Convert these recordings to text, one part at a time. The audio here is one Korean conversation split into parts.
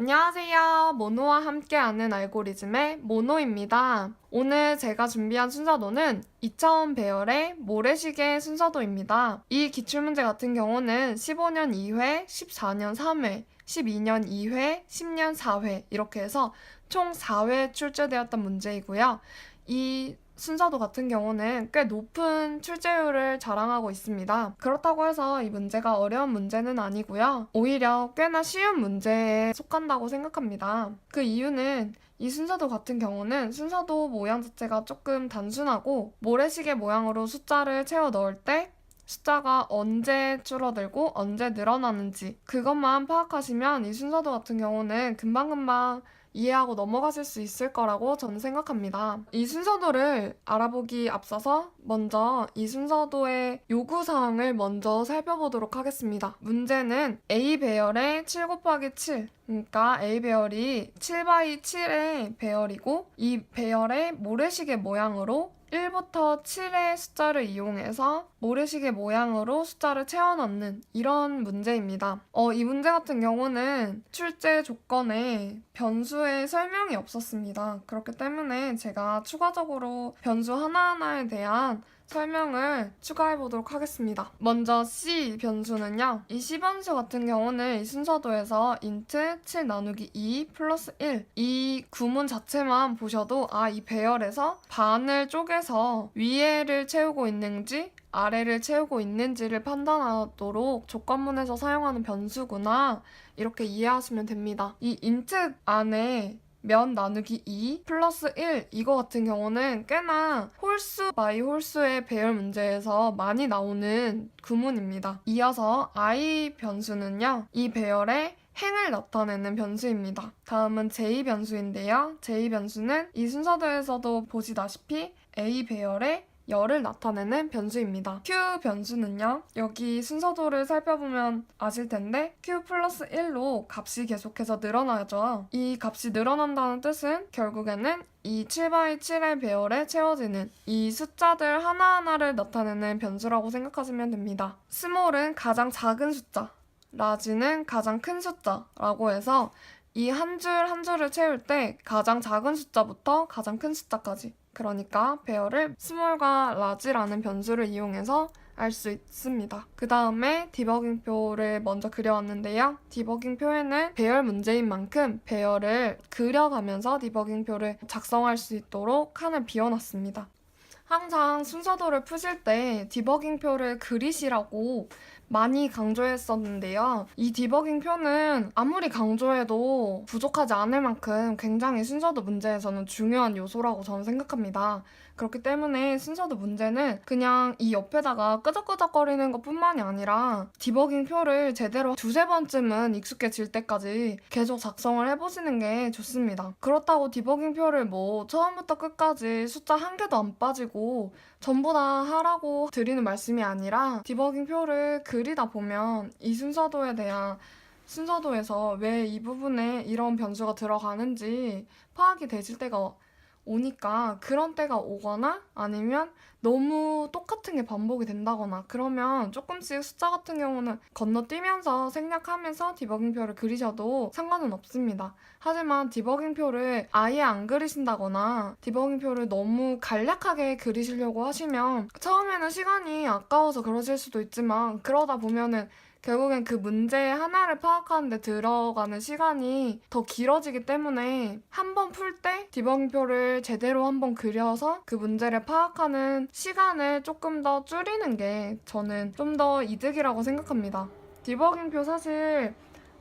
안녕하세요. 모노와 함께하는 알고리즘의 모노입니다. 오늘 제가 준비한 순서도는 2차원 배열의 모래시계 순서도입니다. 이 기출문제 같은 경우는 15년 2회, 14년 3회, 12년 2회, 10년 4회 이렇게 해서 총 4회 출제되었던 문제이고요. 이 순서도 같은 경우는 꽤 높은 출제율을 자랑하고 있습니다. 그렇다고 해서 이 문제가 어려운 문제는 아니고요. 오히려 꽤나 쉬운 문제에 속한다고 생각합니다. 그 이유는 이 순서도 같은 경우는 순서도 모양 자체가 조금 단순하고 모래시계 모양으로 숫자를 채워 넣을 때 숫자가 언제 줄어들고 언제 늘어나는지 그것만 파악하시면 이 순서도 같은 경우는 금방금방 이해하고 넘어가실 수 있을 거라고 저는 생각합니다. 이 순서도를 알아보기 앞서서 먼저 이 순서도의 요구사항을 먼저 살펴보도록 하겠습니다. 문제는 A 배열의 7 곱하기 7 그러니까 A 배열이 7x7의 배열이고 이 배열의 모래시계 모양으로 1부터 7의 숫자를 이용해서 모래시계 모양으로 숫자를 채워 넣는 이런 문제입니다. 이 문제 같은 경우는 출제 조건에 변수의 설명이 없었습니다. 그렇기 때문에 제가 추가적으로 변수 하나하나에 대한 설명을 추가해 보도록 하겠습니다. 먼저 C 변수는요. 이 C 변수 같은 경우는 이 순서도에서 int 7 나누기 2 플러스 1 이 구문 자체만 보셔도 이 배열에서 반을 쪼개서 위에를 채우고 있는지 아래를 채우고 있는지를 판단하도록 조건문에서 사용하는 변수구나 이렇게 이해하시면 됩니다. 이 int 안에 면 나누기 2 플러스 1 이거 같은 경우는 꽤나 홀수 바이 홀수의 배열 문제에서 많이 나오는 구문입니다. 이어서 I 변수는요. 이 배열의 행을 나타내는 변수입니다. 다음은 J 변수인데요. J 변수는 이 순서도에서도 보시다시피 A 배열의 열을 나타내는 변수입니다. Q 변수는요. 여기 순서도를 살펴보면 아실 텐데 Q 플러스 1로 값이 계속해서 늘어나죠. 이 값이 늘어난다는 뜻은 결국에는 이 7x7의 배열에 채워지는 이 숫자들 하나하나를 나타내는 변수라고 생각하시면 됩니다. 스몰은 가장 작은 숫자, 라지는 가장 큰 숫자라고 해서 이 한 줄 한 줄을 채울 때 가장 작은 숫자부터 가장 큰 숫자까지 그러니까 배열을 스몰과 라지라는 변수를 이용해서 알 수 있습니다. 그 다음에 디버깅표를 먼저 그려왔는데요. 디버깅표에는 배열 문제인 만큼 배열을 그려가면서 디버깅표를 작성할 수 있도록 칸을 비워놨습니다. 항상 순서도를 푸실 때 디버깅표를 그리시라고 많이 강조했었는데요. 이 디버깅표는 아무리 강조해도 부족하지 않을 만큼 굉장히 순서도 문제에서는 중요한 요소라고 저는 생각합니다. 그렇기 때문에 순서도 문제는 그냥 이 옆에다가 끄적끄적거리는 것뿐만이 아니라 디버깅표를 제대로 두세 번쯤은 익숙해질 때까지 계속 작성을 해보시는 게 좋습니다. 그렇다고 디버깅표를 처음부터 끝까지 숫자 한 개도 안 빠지고 전부 다 하라고 드리는 말씀이 아니라 디버깅표를 그리다 보면 이 순서도에 대한 순서도에서 왜 이 부분에 이런 변수가 들어가는지 파악이 되실 때가 오니까 그런 때가 오거나 아니면 너무 똑같은 게 반복이 된다거나 그러면 조금씩 숫자 같은 경우는 건너뛰면서 생략하면서 디버깅표를 그리셔도 상관은 없습니다. 하지만 디버깅표를 아예 안 그리신다거나 디버깅표를 너무 간략하게 그리시려고 하시면 처음에는 시간이 아까워서 그러실 수도 있지만 그러다 보면은 결국엔 그 문제 하나를 파악하는 데 들어가는 시간이 더 길어지기 때문에 한 번 풀 때 디버깅표를 제대로 한번 그려서 그 문제를 파악하는 시간을 조금 더 줄이는 게 저는 좀 더 이득이라고 생각합니다. 디버깅표 사실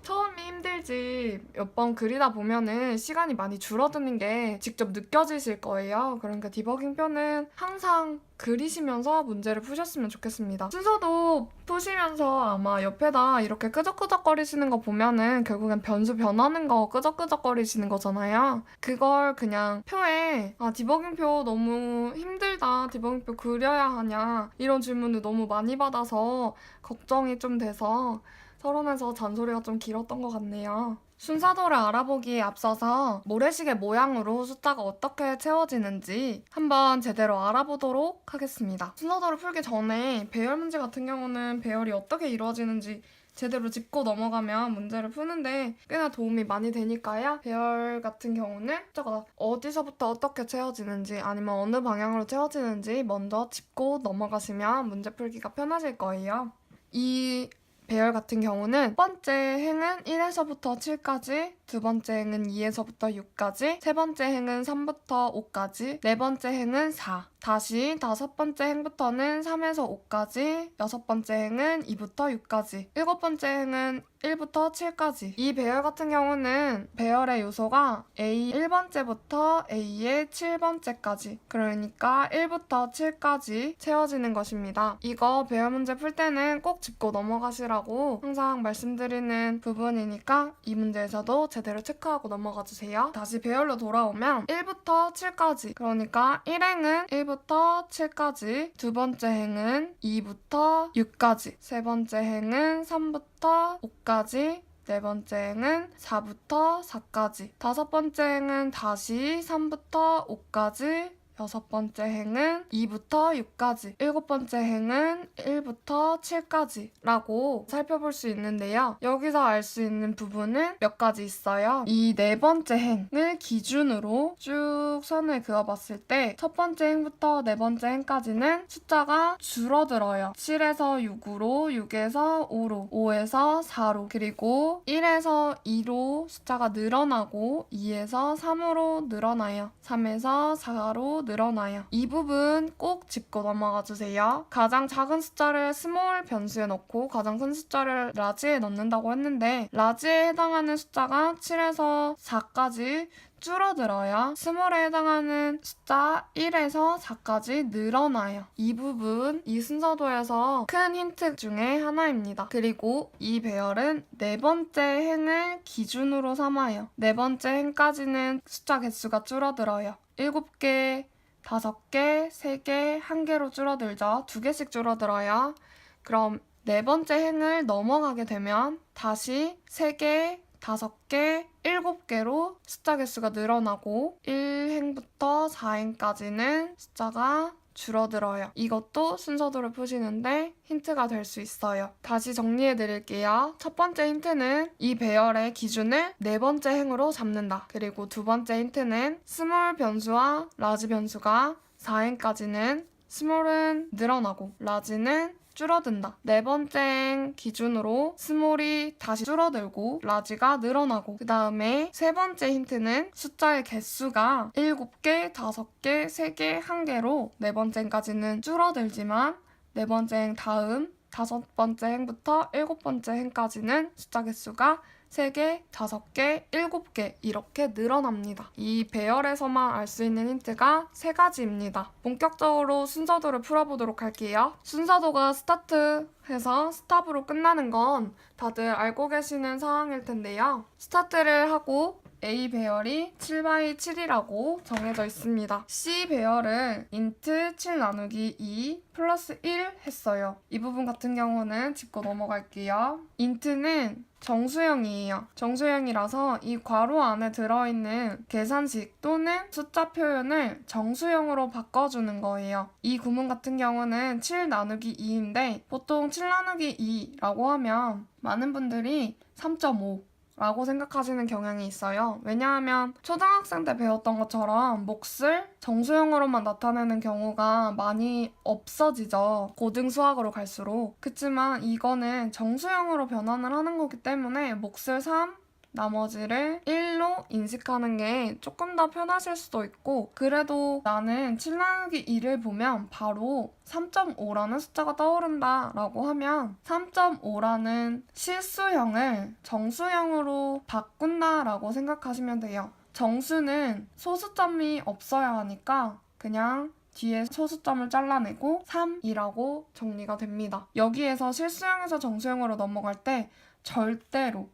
처음이 힘들지 몇 번 그리다 보면은 시간이 많이 줄어드는 게 직접 느껴지실 거예요. 그러니까 디버깅표는 항상 그리시면서 문제를 푸셨으면 좋겠습니다. 순서도 푸시면서 아마 옆에다 이렇게 끄적끄적거리시는 거 보면은 결국엔 변수 변하는 거 끄적끄적거리시는 거잖아요. 그걸 그냥 표에 디버깅표 너무 힘들다. 디버깅표 그려야 하냐. 이런 질문을 너무 많이 받아서 걱정이 좀 돼서 서론에서 잔소리가 좀 길었던 것 같네요. 순서도를 알아보기에 앞서서 모래시계 모양으로 숫자가 어떻게 채워지는지 한번 제대로 알아보도록 하겠습니다. 순서도를 풀기 전에 배열 문제 같은 경우는 배열이 어떻게 이루어지는지 제대로 짚고 넘어가면 문제를 푸는데 꽤나 도움이 많이 되니까요. 배열 같은 경우는 숫자가 어디서부터 어떻게 채워지는지 아니면 어느 방향으로 채워지는지 먼저 짚고 넘어가시면 문제 풀기가 편하실 거예요. 이 배열 같은 경우는 첫 번째 행은 1에서부터 7까지, 두 번째 행은 2에서부터 6까지, 세 번째 행은 3부터 5까지, 네 번째 행은 4. 다시 다섯 번째 행부터는 3에서 5까지, 여섯 번째 행은 2부터 6까지, 일곱 번째 행은 1부터 7까지. 이 배열 같은 경우는 배열의 요소가 A 1번째부터 A의 7번째까지, 그러니까 1부터 7까지 채워지는 것입니다. 이거 배열 문제 풀 때는 꼭 짚고 넘어가시라고 항상 말씀드리는 부분이니까 이 문제에서도 제대로 체크하고 넘어가 주세요. 다시 배열로 돌아오면 1부터 7까지, 그러니까 1행은 1부터 7까지, 두 번째 행은 2부터 6까지, 세 번째 행은 3부터 5까지, 네 번째 행은 4부터 4까지, 다섯 번째 행은 다시 3부터 5까지, 여섯 번째 행은 2부터 6까지, 일곱 번째 행은 1부터 7까지 라고 살펴볼 수 있는데요. 여기서 알 수 있는 부분은 몇 가지 있어요. 이 네 번째 행을 기준으로 쭉 선을 그어봤을 때 첫 번째 행부터 네 번째 행까지는 숫자가 줄어들어요. 7에서 6으로, 6에서 5로, 5에서 4로, 그리고 1에서 2로 숫자가 늘어나고 2에서 3으로 늘어나요. 3에서 4로 늘어나요. 이 부분 꼭 짚고 넘어가 주세요. 가장 작은 숫자를 스몰 변수에 넣고 가장 큰 숫자를 라지에 넣는다고 했는데 라지에 해당하는 숫자가 7에서 4까지 줄어들어야 스몰에 해당하는 숫자 1에서 4까지 늘어나요. 이 부분, 이 순서도에서 큰 힌트 중에 하나입니다. 그리고 이 배열은 네 번째 행을 기준으로 삼아요. 네 번째 행까지는 숫자 개수가 줄어들어요. 7개, 5개, 3개, 1개로 줄어들죠. 2개씩 줄어들어요. 그럼 네 번째 행을 넘어가게 되면 다시 3개, 5개, 7개로 숫자 개수가 늘어나고 1행부터 4행까지는 숫자가 줄어들어요. 이것도 순서도를 푸시는데 힌트가 될 수 있어요. 다시 정리해 드릴게요. 첫 번째 힌트는 이 배열의 기준을 네 번째 행으로 잡는다. 그리고 두 번째 힌트는 스몰 변수와 라지 변수가 4행까지는 스몰은 늘어나고 라지는 줄어든다. 네 번째 기준으로 스몰이 다시 줄어들고 라지가 늘어나고, 그 다음에 세 번째 힌트는 숫자의 개수가 7개, 5개, 3개, 1개로 네 번째까지는 줄어들지만 네 번째 행 다음 다섯 번째 행부터 일곱 번째 행까지는 숫자 개수가 3개, 5개, 7개 이렇게 늘어납니다. 이 배열에서만 알 수 있는 힌트가 3가지입니다. 본격적으로 순서도를 풀어보도록 할게요. 순서도가 스타트해서 스탑으로 끝나는 건 다들 알고 계시는 사항일 텐데요. 스타트를 하고 A 배열이 7/7이라고 정해져 있습니다. C 배열을 int 7 나누기 2 플러스 1 했어요. 이 부분 같은 경우는 짚고 넘어갈게요. int는 정수형이에요. 정수형이라서 이 괄호 안에 들어있는 계산식 또는 숫자 표현을 정수형으로 바꿔주는 거예요. 이 구문 같은 경우는 7 나누기 2인데 보통 7 나누기 2라고 하면 많은 분들이 3.5 라고 생각하시는 경향이 있어요. 왜냐하면 초등학생 때 배웠던 것처럼 몫을 정수형으로만 나타내는 경우가 많이 없어지죠. 고등 수학으로 갈수록. 그치만 이거는 정수형으로 변환을 하는 거기 때문에 몫을 3, 나머지를 1로 인식하는 게 조금 더 편하실 수도 있고, 그래도 나는 7 나누기 2를 보면 바로 3.5라는 숫자가 떠오른다 라고 하면 3.5라는 실수형을 정수형으로 바꾼다 라고 생각하시면 돼요. 정수는 소수점이 없어야 하니까 그냥 뒤에 소수점을 잘라내고 3이라고 정리가 됩니다. 여기에서 실수형에서 정수형으로 넘어갈 때 절대로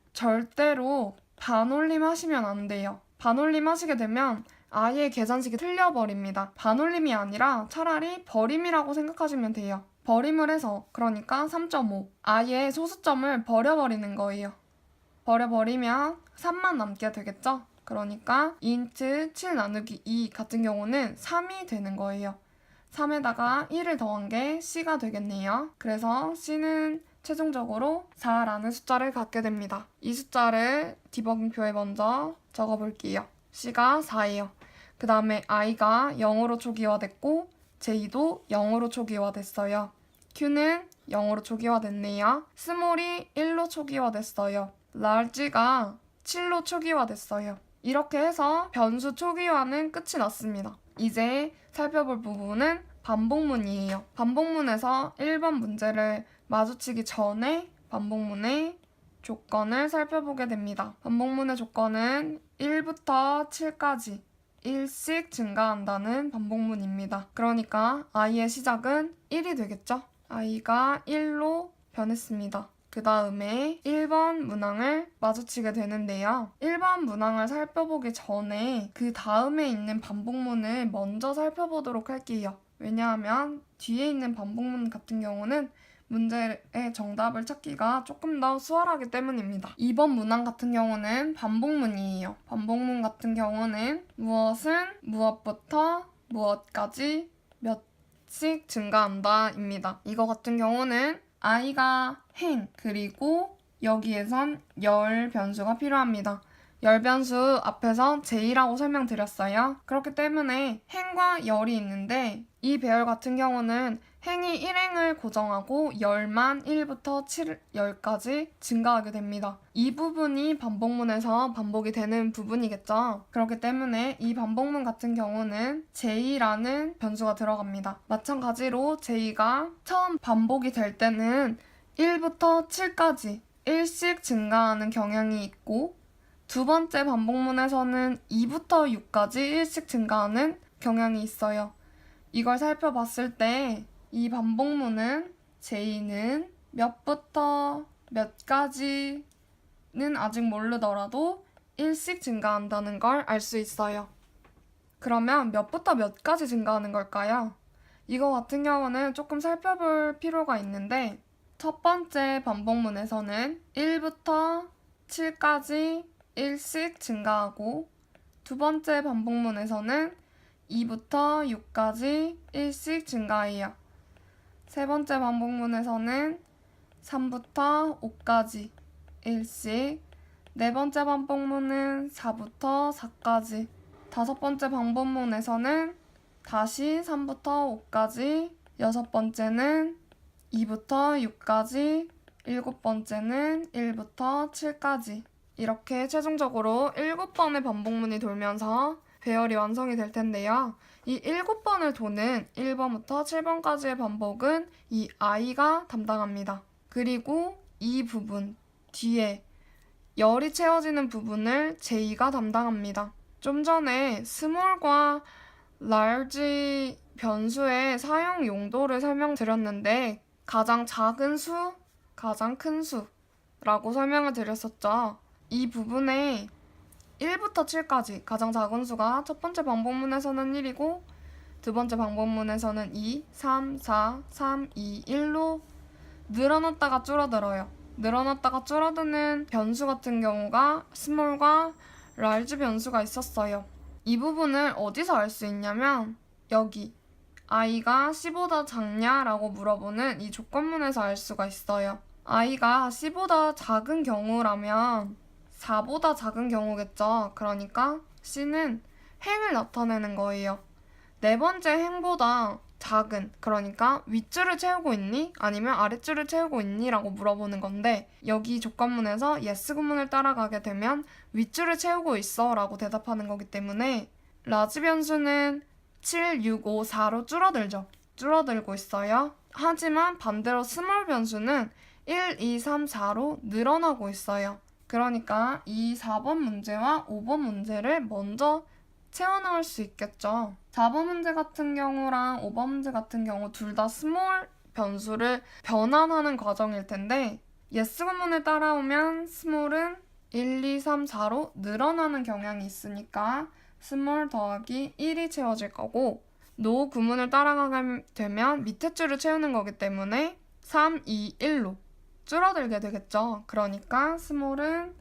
반올림 하시면 안 돼요. 반올림 하시게 되면 아예 계산식이 틀려버립니다. 반올림이 아니라 차라리 버림이라고 생각하시면 돼요. 버림을 해서, 그러니까 3.5. 아예 소수점을 버려버리는 거예요. 버려버리면 3만 남게 되겠죠? 그러니까 int 7 나누기 2 같은 경우는 3이 되는 거예요. 3에다가 1을 더한 게 C가 되겠네요. 그래서 C는 최종적으로 4라는 숫자를 갖게 됩니다. 이 숫자를 디버깅표에 먼저 적어볼게요. C가 4예요. 그 다음에 I가 0으로 초기화됐고 J도 0으로 초기화됐어요. Q는 0으로 초기화됐네요. 스몰이 1로 초기화됐어요. large가 7로 초기화됐어요. 이렇게 해서 변수 초기화는 끝이 났습니다. 이제 살펴볼 부분은 반복문이에요. 반복문에서 1번 문제를 마주치기 전에 반복문의 조건을 살펴보게 됩니다. 반복문의 조건은 1부터 7까지 1씩 증가한다는 반복문입니다. 그러니까 i의 시작은 1이 되겠죠? i가 1로 변했습니다. 그 다음에 1번 문항을 마주치게 되는데요. 1번 문항을 살펴보기 전에 그 다음에 있는 반복문을 먼저 살펴보도록 할게요. 왜냐하면 뒤에 있는 반복문 같은 경우는 문제의 정답을 찾기가 조금 더 수월하기 때문입니다. 2번 문항 같은 경우는 반복문이에요. 반복문 같은 경우는 무엇은 무엇부터 무엇까지 몇씩 증가한다 입니다. 이거 같은 경우는 i가 행 그리고 여기에선 열 변수가 필요합니다. 열 변수 앞에서 J라고 설명드렸어요. 그렇기 때문에 행과 열이 있는데 이 배열 같은 경우는 행이 1행을 고정하고 열만 1부터 7, 10까지 증가하게 됩니다. 이 부분이 반복문에서 반복이 되는 부분이겠죠. 그렇기 때문에 이 반복문 같은 경우는 J라는 변수가 들어갑니다. 마찬가지로 J가 처음 반복이 될 때는 1부터 7까지 1씩 증가하는 경향이 있고 두 번째 반복문에서는 2부터 6까지 1씩 증가하는 경향이 있어요. 이걸 살펴봤을 때 이 반복문은 J는 몇부터 몇까지는 아직 모르더라도 1씩 증가한다는 걸 알 수 있어요. 그러면 몇부터 몇까지 증가하는 걸까요? 이거 같은 경우는 조금 살펴볼 필요가 있는데 첫 번째 반복문에서는 1부터 7까지 1씩 증가하고 두 번째 반복문에서는 2부터 6까지 1씩 증가해요. 세 번째 반복문에서는 3부터 5까지 1씩, 네 번째 반복문은 4부터 4까지, 다섯 번째 반복문에서는 다시 3부터 5까지, 여섯 번째는 2부터 6까지, 일곱 번째는 1부터 7까지. 이렇게 최종적으로 7번의 반복문이 돌면서 배열이 완성이 될 텐데요. 이 7번을 도는 1번부터 7번까지의 반복은 이 i가 담당합니다. 그리고 이 부분 뒤에 열이 채워지는 부분을 j가 담당합니다. 좀 전에 small과 large 변수의 사용 용도를 설명드렸는데 가장 작은 수, 가장 큰 수라고 설명을 드렸었죠. 이 부분에 1부터 7까지 가장 작은 수가 첫 번째 반복문에서는 1이고 두 번째 반복문에서는 2, 3, 4, 3, 2, 1로 늘어났다가 줄어들어요. 늘어났다가 줄어드는 변수 같은 경우가 small과 large 변수가 있었어요. 이 부분을 어디서 알 수 있냐면 여기 i가 c보다 작냐라고 물어보는 이 조건문에서 알 수가 있어요. i가 c보다 작은 경우라면 4보다 작은 경우겠죠. 그러니까 C는 행을 나타내는 거예요. 네 번째 행보다 작은, 그러니까 윗줄을 채우고 있니? 아니면 아랫줄을 채우고 있니? 라고 물어보는 건데 여기 조건문에서 yes 구문을 따라가게 되면 윗줄을 채우고 있어 라고 대답하는 거기 때문에 라지 변수는 7, 6, 5, 4로 줄어들죠. 줄어들고 있어요. 하지만 반대로 스몰 변수는 1, 2, 3, 4로 늘어나고 있어요. 그러니까 이 4번 문제와 5번 문제를 먼저 채워넣을 수 있겠죠. 4번 문제 같은 경우랑 5번 문제 같은 경우 둘 다 스몰 변수를 변환하는 과정일 텐데 yes 구문을 따라오면 스몰은 1, 2, 3, 4로 늘어나는 경향이 있으니까 스몰 더하기 1이 채워질 거고 no 구문을 따라가게 되면 밑에 줄을 채우는 거기 때문에 3, 2, 1로 줄어들게 되겠죠. 그러니까 스몰은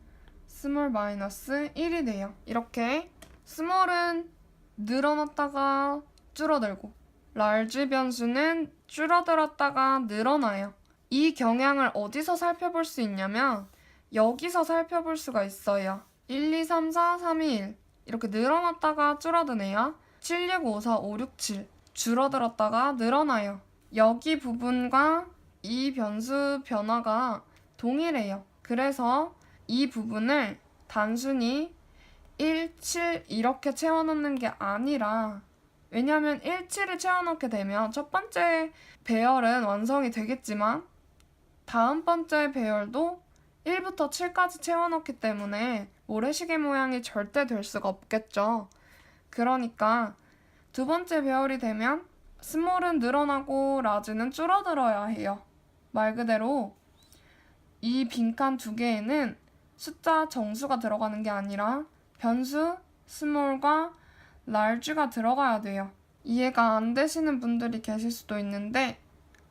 스몰 마이너스 1이 돼요. 이렇게 스몰은 늘어났다가 줄어들고 large 변수는 줄어들었다가 늘어나요. 이 경향을 어디서 살펴볼 수 있냐면 여기서 살펴볼 수가 있어요. 1, 2, 3, 4, 3, 2, 1 이렇게 늘어났다가 줄어드네요. 7, 6, 5, 4, 5, 6, 7 줄어들었다가 늘어나요. 여기 부분과 이 변수 변화가 동일해요. 그래서 이 부분을 단순히 1, 7 이렇게 채워넣는 게 아니라 왜냐하면 1, 7을 채워넣게 되면 첫 번째 배열은 완성이 되겠지만 다음 번째 배열도 1부터 7까지 채워넣기 때문에 모래시계 모양이 절대 될 수가 없겠죠. 그러니까 두 번째 배열이 되면 스몰은 늘어나고 라지는 줄어들어야 해요. 말 그대로 이 빈칸 두 개에는 숫자 정수가 들어가는 게 아니라 변수 스몰과 large가 들어가야 돼요. 이해가 안 되시는 분들이 계실 수도 있는데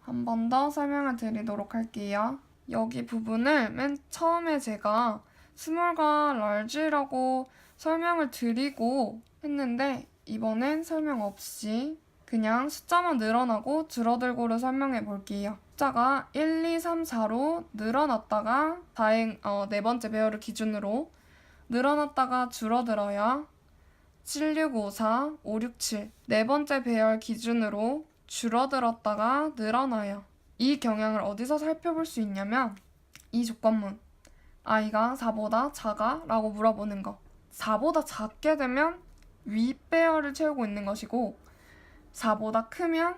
한 번 더 설명을 드리도록 할게요. 여기 부분을 맨 처음에 제가 스몰과 large라고 설명을 드리고 했는데 이번엔 설명 없이 그냥 숫자만 늘어나고 줄어들고를 설명해 볼게요. 숫자가 1, 2, 3, 4로 늘어났다가 네 번째 배열을 기준으로 늘어났다가 줄어들어야 7, 6, 5, 4, 5, 6, 7 네 번째 배열 기준으로 줄어들었다가 늘어나요. 이 경향을 어디서 살펴볼 수 있냐면 이 조건문 i가 4보다 작아? 라고 물어보는 거 4보다 작게 되면 윗배열을 채우고 있는 것이고 4보다 크면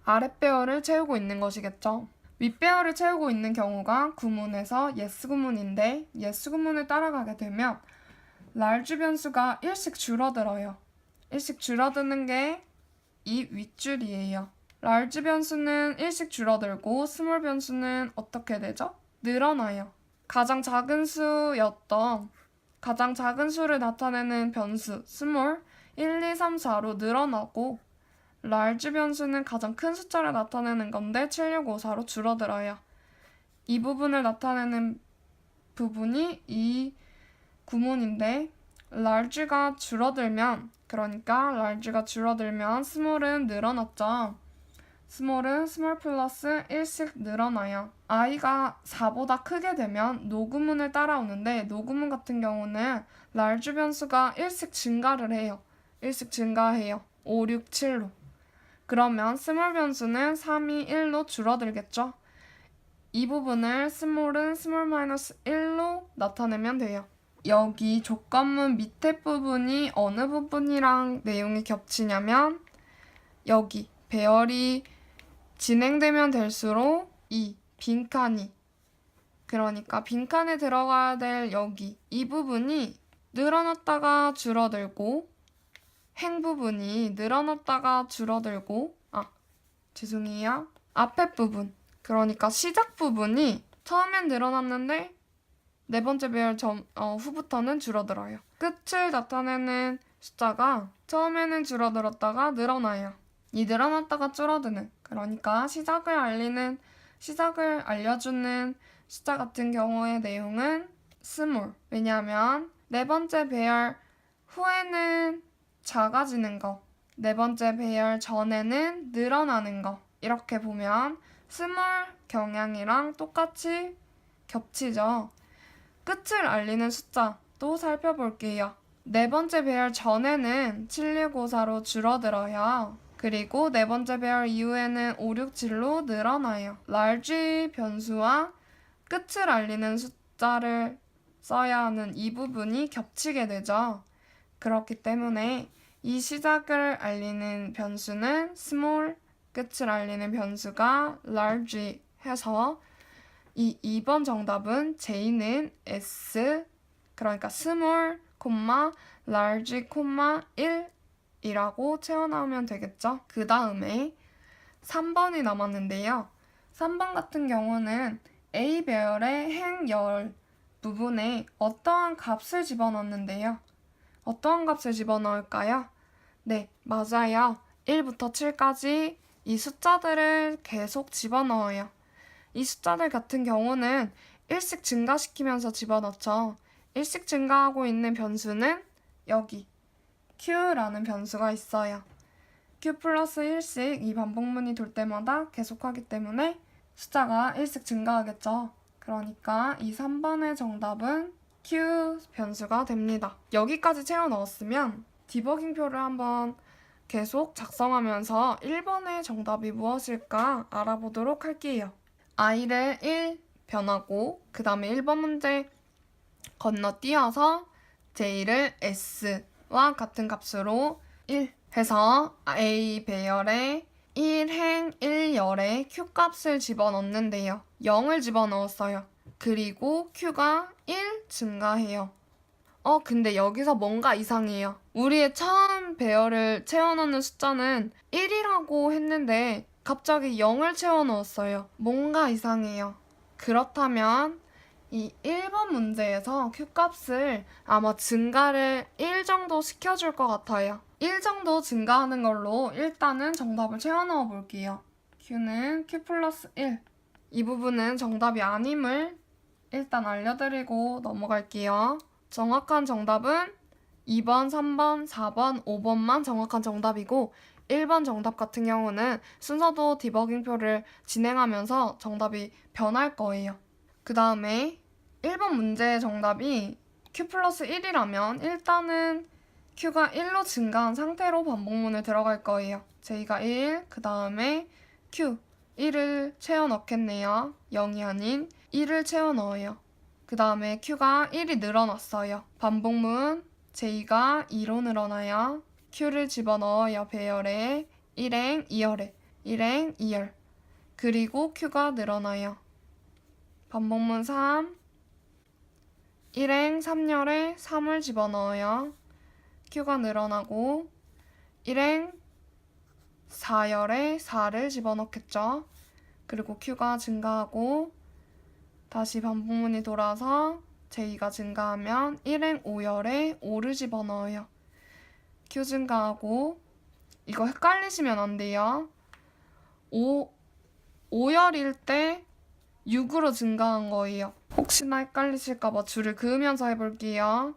아랫배열을 채우고 있는 것이겠죠. 윗배열을 채우고 있는 경우가 구문에서 yes 구문인데 yes 구문을 따라가게 되면 large 변수가 1씩 줄어들어요. 1씩 줄어드는 게 이 윗줄이에요. large 변수는 1씩 줄어들고 small 변수는 어떻게 되죠? 늘어나요. 가장 작은 수를 나타내는 변수 small 1, 2, 3, 4로 늘어나고 large 변수는 가장 큰 숫자를 나타내는 건데 7, 6, 5, 4로 줄어들어요. 이 부분을 나타내는 부분이 이 구문인데 large가 줄어들면 그러니까 large가 줄어들면 small은 늘어났죠. small은 small 플러스 1씩 늘어나요. i가 4보다 크게 되면 노구문을 따라오는데 노구문 같은 경우는 large 변수가 1씩 증가를 해요. 1씩 증가해요. 5, 6, 7로. 그러면 small 변수는 3, 2, 1로 줄어들겠죠. 이 부분을 small은 small 마이너스 1로 나타내면 돼요. 여기 조건문 밑에 부분이 어느 부분이랑 내용이 겹치냐면 여기 배열이 진행되면 될수록 이 빈칸이 그러니까 빈칸에 들어가야 될 여기 이 부분이 늘어났다가 줄어들고 행 부분이 늘어났다가 줄어들고 죄송해요. 앞에 부분 그러니까 시작 부분이 처음엔 늘어났는데 네 번째 배열 후부터는 줄어들어요. 끝을 나타내는 숫자가 처음에는 줄어들었다가 늘어나요. 이 늘어났다가 줄어드는 그러니까 시작을 알려주는 숫자 같은 경우의 내용은 small 왜냐하면 네 번째 배열 후에는 작아지는 거 네 번째 배열 전에는 늘어나는 거 이렇게 보면 small 경향이랑 똑같이 겹치죠. 끝을 알리는 숫자도 살펴볼게요. 네 번째 배열 전에는 7, 6, 5, 4로 줄어들어요. 그리고 네 번째 배열 이후에는 5, 6, 7로 늘어나요. large 변수와 끝을 알리는 숫자를 써야 하는 이 부분이 겹치게 되죠. 그렇기 때문에 이 시작을 알리는 변수는 small, 끝을 알리는 변수가 large 해서 이 2번 정답은 J는 S, 그러니까 small, large, 1이라고 채워나오면 되겠죠. 그 다음에 3번이 남았는데요. 3번 같은 경우는 A 배열의 행열 부분에 어떠한 값을 집어넣는데요. 어떠한 값을 집어넣을까요? 네, 맞아요. 1부터 7까지 이 숫자들을 계속 집어넣어요. 이 숫자들 같은 경우는 1씩 증가시키면서 집어넣죠. 1씩 증가하고 있는 변수는 여기 q라는 변수가 있어요. q 플러스 1씩 이 반복문이 돌 때마다 계속하기 때문에 숫자가 1씩 증가하겠죠. 그러니까 이 3번의 정답은 Q 변수가 됩니다. 여기까지 채워 넣었으면 디버깅표를 한번 계속 작성하면서 1번의 정답이 무엇일까 알아보도록 할게요. i를 1 변하고 그 다음에 1번 문제 건너뛰어서 j를 s와 같은 값으로 1 해서 a 배열에 1행 1열에 q 값을 집어넣는데요. 0을 집어넣었어요. 그리고 q가 1 증가해요. 근데 여기서 뭔가 이상해요. 우리의 처음 배열을 채워넣는 숫자는 1이라고 했는데 갑자기 0을 채워넣었어요. 뭔가 이상해요. 그렇다면 이 1번 문제에서 Q값을 아마 증가를 1 정도 시켜줄 것 같아요. 1 정도 증가하는 걸로 일단은 정답을 채워넣어 볼게요. Q는 Q 플러스 1. 이 부분은 정답이 아님을 일단 알려드리고 넘어갈게요. 정확한 정답은 2번, 3번, 4번, 5번만 정확한 정답이고 1번 정답 같은 경우는 순서도 디버깅표를 진행하면서 정답이 변할 거예요. 그 다음에 1번 문제의 정답이 Q 플러스 1이라면 일단은 Q가 1로 증가한 상태로 반복문을 들어갈 거예요. J가 1, 그 다음에 Q 1을 채워 넣겠네요. 0이 아닌 1을 채워 넣어요. 그 다음에 Q가 1이 늘어났어요. 반복문 J가 2로 늘어나요. Q를 집어넣어요. 배열에 1행 2열에 1행 2열. 그리고 Q가 늘어나요. 반복문 3 1행 3열에 3을 집어넣어요. Q가 늘어나고 1행 4열에 4를 집어넣겠죠. 그리고 Q가 증가하고 다시 반복문이 돌아서 J가 증가하면 1행 5열에 5를 집어넣어요. Q 증가하고 이거 헷갈리시면 안 돼요. 5열일 때 6으로 증가한 거예요. 혹시나 헷갈리실까봐 줄을 그으면서 해볼게요.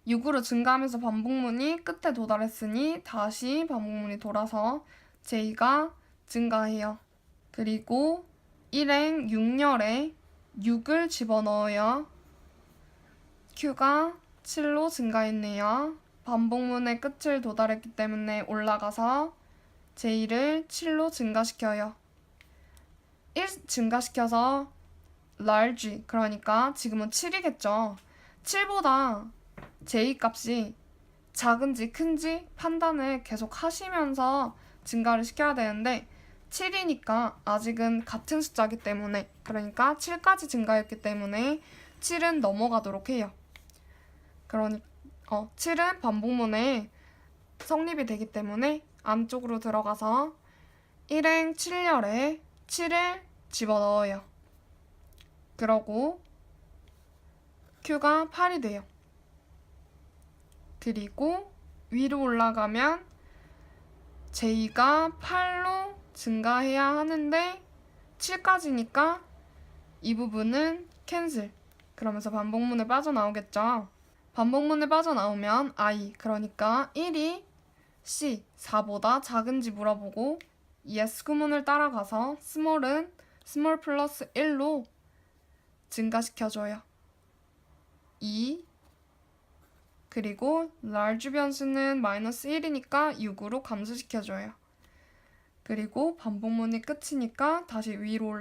6으로 증가하면서 반복문이 끝에 도달했으니 다시 반복문이 돌아서 J가 증가해요. 그리고 1행 6열에 6을 집어넣어요. Q가 7로 증가했네요. 반복문의 끝을 도달했기 때문에 올라가서 J를 7로 증가시켜요. 1 증가시켜서 large, 그러니까 지금은 7이겠죠. 7보다 J 값이 작은지 큰지 판단을 계속 하시면서 증가를 시켜야 되는데 7이니까 아직은 같은 숫자이기 때문에, 그러니까 7까지 증가했기 때문에 7은 넘어가도록 해요. 그러니 7은 반복문에 성립이 되기 때문에 안쪽으로 들어가서 1행 7열에 7을 집어넣어요. 그러고 Q가 8이 돼요. 그리고 위로 올라가면 J가 8로 증가해야 하는데 7까지니까 이 부분은 캔슬. 그러면서 반복문에 빠져나오겠죠. 반복문에 빠져나오면 I, 그러니까 1이 C, 4보다 작은지 물어보고 yes 구문을 따라가서 small은 small 플러스 1로 증가시켜줘요. 2 그리고 large 변수는 마이너스 1이니까 6으로 감소시켜줘요. 그리고 반복문이 끝이니까 다시 위로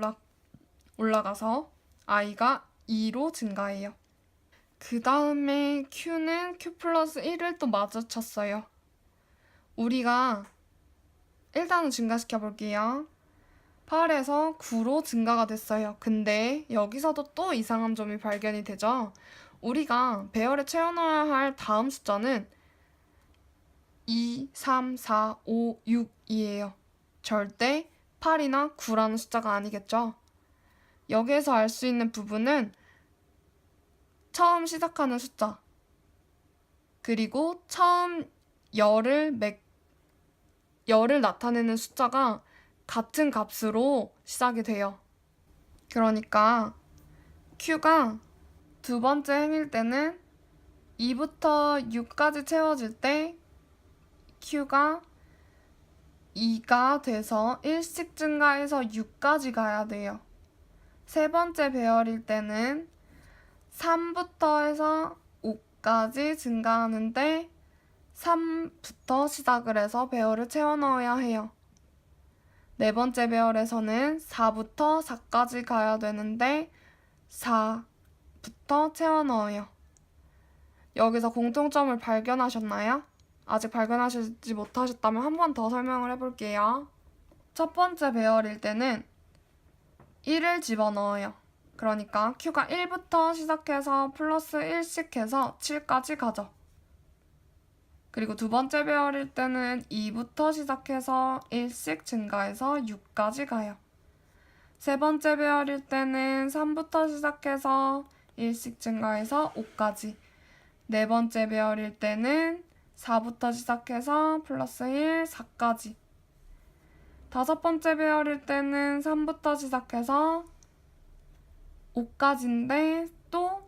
올라가서 i가 2로 증가해요. 그 다음에 q는 q 플러스 1을 또 마주쳤어요. 우리가 일단은 증가시켜 볼게요. 8에서 9로 증가가 됐어요. 근데 여기서도 또 이상한 점이 발견이 되죠. 우리가 배열에 채워넣어야 할 다음 숫자는 2, 3, 4, 5, 6이에요. 절대 8이나 9라는 숫자가 아니겠죠. 여기에서 알 수 있는 부분은 처음 시작하는 숫자, 그리고 처음 열을 나타내는 숫자가 같은 값으로 시작이 돼요. 그러니까 Q가 두 번째 행일 때는 2부터 6까지 채워질 때 Q가 2가 돼서 1씩 증가해서 6까지 가야 돼요. 세 번째 배열일 때는 3부터 해서 5까지 증가하는데 3부터 시작을 해서 배열을 채워 넣어야 해요. 네 번째 배열에서는 4부터 4까지 가야 되는데 4부터 채워 넣어요. 여기서 공통점을 발견하셨나요? 아직 발견하시지 못하셨다면 한 번 더 설명을 해볼게요. 첫 번째 배열일 때는 1을 집어넣어요. 그러니까 Q가 1부터 시작해서 플러스 1씩 해서 7까지 가죠. 그리고 두 번째 배열일 때는 2부터 시작해서 1씩 증가해서 6까지 가요. 세 번째 배열일 때는 3부터 시작해서 1씩 증가해서 5까지. 네 번째 배열일 때는 4부터 시작해서 플러스 1, 4까지. 다섯 번째 배열일 때는 3부터 시작해서 5까지인데 또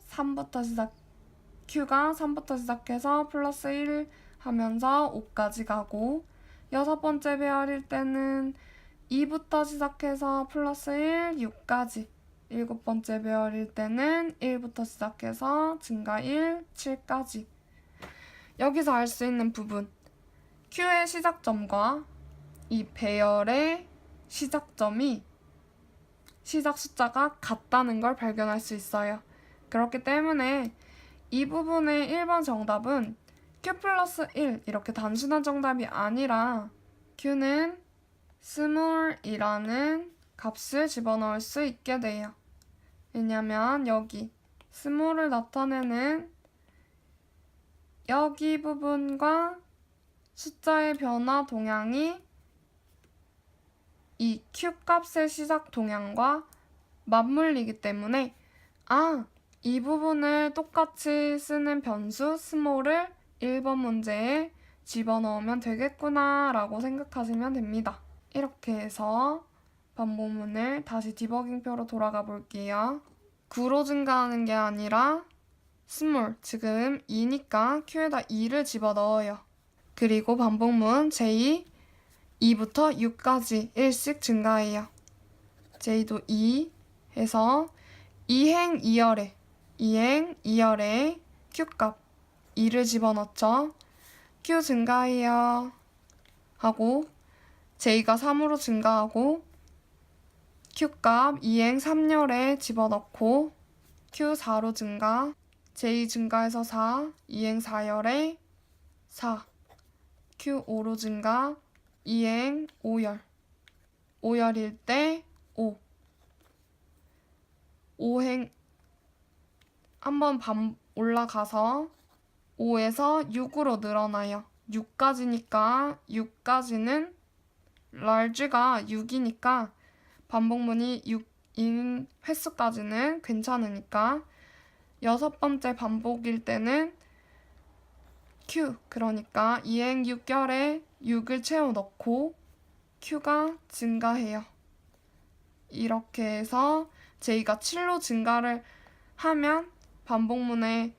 Q가 3부터 시작해서 플러스 1 하면서 5까지 가고, 여섯 번째 배열일 때는 2부터 시작해서 플러스 1, 6까지. 일곱 번째 배열일 때는 1부터 시작해서 증가 1, 7까지. 여기서 알 수 있는 부분, Q의 시작점과 이 배열의 시작점이 시작 숫자가 같다는 걸 발견할 수 있어요. 그렇기 때문에 이 부분의 1번 정답은 Q 플러스 1 이렇게 단순한 정답이 아니라 Q는 스몰이라는 값을 집어넣을 수 있게 돼요. 왜냐면 여기 스몰을 나타내는 여기 부분과 숫자의 변화 동향이 이 Q 값의 시작 동향과 맞물리기 때문에 이 부분을 똑같이 쓰는 변수 스몰을 1번 문제에 집어넣으면 되겠구나 라고 생각하시면 됩니다. 이렇게 해서 반복문을 다시 디버깅표로 돌아가 볼게요. 9로 증가하는 게 아니라 스몰, 지금 2니까 Q에다 2를 집어넣어요. 그리고 반복문 J 2부터 6까지 1씩 증가해요. J도 2 해서 2행 2열에 Q값 2를 집어넣죠. Q 증가해요 하고 J가 3으로 증가하고 Q값 2행 3열에 집어넣고 Q 4로 증가, J 증가해서 4, 2행 4열에 4, Q 5로 증가, 2행 5열, 5열일 때 5, 5행 한번 올라가서 5에서 6으로 늘어나요. 6까지니까 6까지는 large가 6이니까 반복문이 6인 횟수까지는 괜찮으니까 여섯 번째 반복일 때는 Q, 그러니까 2행 6열에 6을 채워 넣고 Q가 증가해요. 이렇게 해서 J가 7로 증가를 하면 반복문에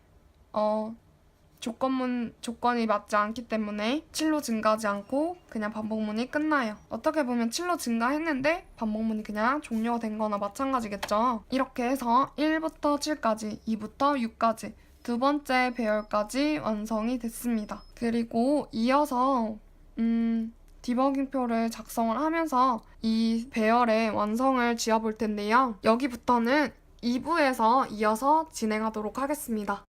조건이 맞지 않기 때문에 7로 증가하지 않고 그냥 반복문이 끝나요. 어떻게 보면 7로 증가했는데 반복문이 그냥 종료가 된 거나 마찬가지겠죠. 이렇게 해서 1부터 7까지, 2부터 6까지 두 번째 배열까지 완성이 됐습니다. 그리고 이어서 디버깅표를 작성을 하면서 이 배열의 완성을 지어볼 텐데요. 여기부터는 2부에서 이어서 진행하도록 하겠습니다.